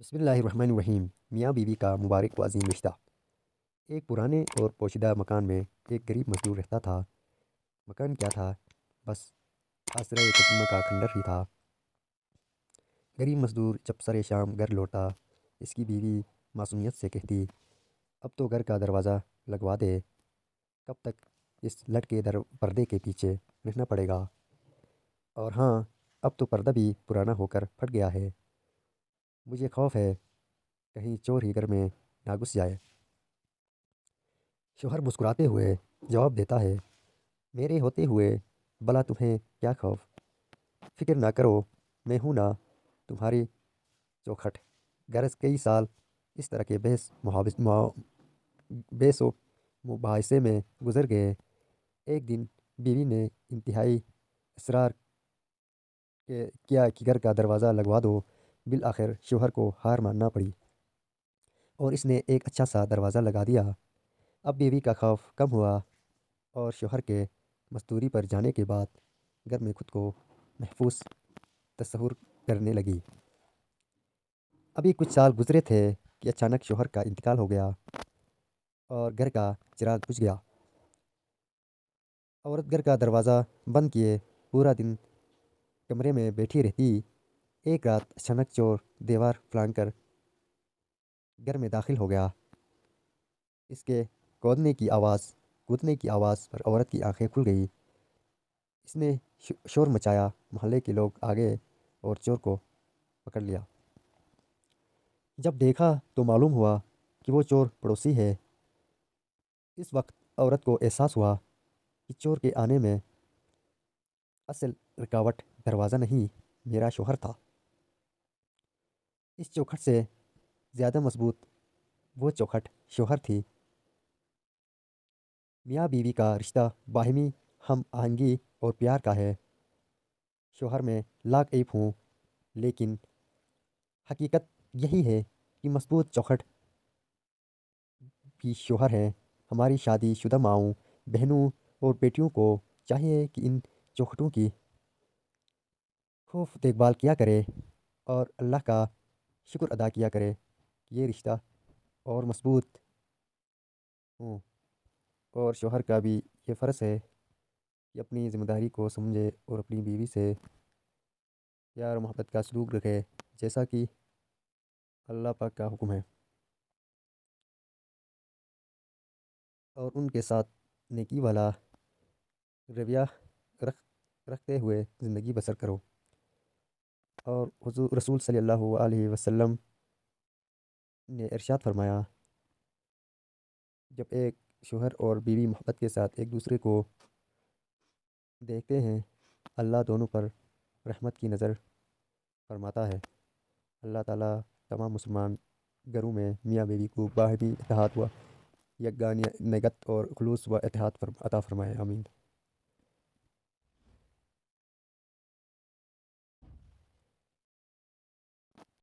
بسم اللہ الرحمن الرحیم۔ میاں بیوی کا مبارک و عظیم رشتہ۔ ایک پرانے اور پوشیدہ مکان میں ایک غریب مزدور رہتا تھا۔ مکان کیا تھا، بس آسرۂ قدیمہ کا کھنڈر ہی تھا۔ غریب مزدور جب سر شام گھر لوٹا، اس کی بیوی معصومیت سے کہتی، اب تو گھر کا دروازہ لگوا دے، کب تک اس لٹکے پردے کے پیچھے رہنا پڑے گا، اور ہاں اب تو پردہ بھی پرانا ہو کر پھٹ گیا ہے، مجھے خوف ہے کہیں چور ہی گھر میں نہ گھس جائے۔ شوہر مسکراتے ہوئے جواب دیتا ہے، میرے ہوتے ہوئے بھلا تمہیں کیا خوف، فکر نہ کرو، میں ہوں نا تمہاری چوکھٹ۔ غرض کئی سال اس طرح کے بحث و مباحثے میں گزر گئے۔ ایک دن بیوی نے انتہائی اصرار کیا کہ گھر کا دروازہ لگوا دو۔ بالآخر شوہر کو ہار ماننا پڑی اور اس نے ایک اچھا سا دروازہ لگا دیا۔ اب بیوی کا خوف کم ہوا اور شوہر کے مزدوری پر جانے کے بعد گھر میں خود کو محفوظ تصور کرنے لگی۔ ابھی کچھ سال گزرے تھے کہ اچانک شوہر کا انتقال ہو گیا اور گھر کا چراغ بجھ گیا۔ عورت گھر کا دروازہ بند کیے پورا دن کمرے میں بیٹھی رہتی۔ ایک رات اچانک چور دیوار پھلانگ کر گھر میں داخل ہو گیا۔ اس کے کودنے کی آواز پر عورت کی آنکھیں کھل گئی۔ اس نے شور مچایا، محلے کے لوگ آ گئے اور چور کو پکڑ لیا۔ جب دیکھا تو معلوم ہوا کہ وہ چور پڑوسی ہے۔ اس وقت عورت کو احساس ہوا کہ چور کے آنے میں اصل رکاوٹ دروازہ نہیں، میرا شوہر تھا۔ اس چوکھٹ سے زیادہ مضبوط وہ چوکھٹ شوہر تھی۔ میاں بیوی کا رشتہ باہمی ہم آہنگی اور پیار کا ہے۔ شوہر میں لاکھ عیب ہوں، لیکن حقیقت یہی ہے کہ مضبوط چوکھٹ بھی شوہر ہیں۔ ہماری شادی شدہ ماؤں، بہنوں اور بیٹیوں کو چاہیے کہ ان چوکھٹوں کی خوب دیکھ بھال کیا کرے اور اللہ کا شکر ادا کیا کرے کہ یہ رشتہ اور مضبوط ہوں، اور شوہر کا بھی یہ فرض ہے کہ اپنی ذمہ داری کو سمجھے اور اپنی بیوی سے پیار و محبت کا سلوک رکھے جیسا کہ اللہ پاک کا حکم ہے، اور ان کے ساتھ نیکی والا رویہ رکھتے ہوئے زندگی بسر کرو۔ اور حضور رسول صلی اللہ علیہ وسلم نے ارشاد فرمایا، جب ایک شوہر اور بیوی محبت کے ساتھ ایک دوسرے کو دیکھتے ہیں، اللہ دونوں پر رحمت کی نظر فرماتا ہے۔ اللہ تعالیٰ تمام مسلمان گھروں میں میاں بیوی کو باہمی اتحاد و یگانگت اور خلوص و اتحاد عطا فرمائے، آمین۔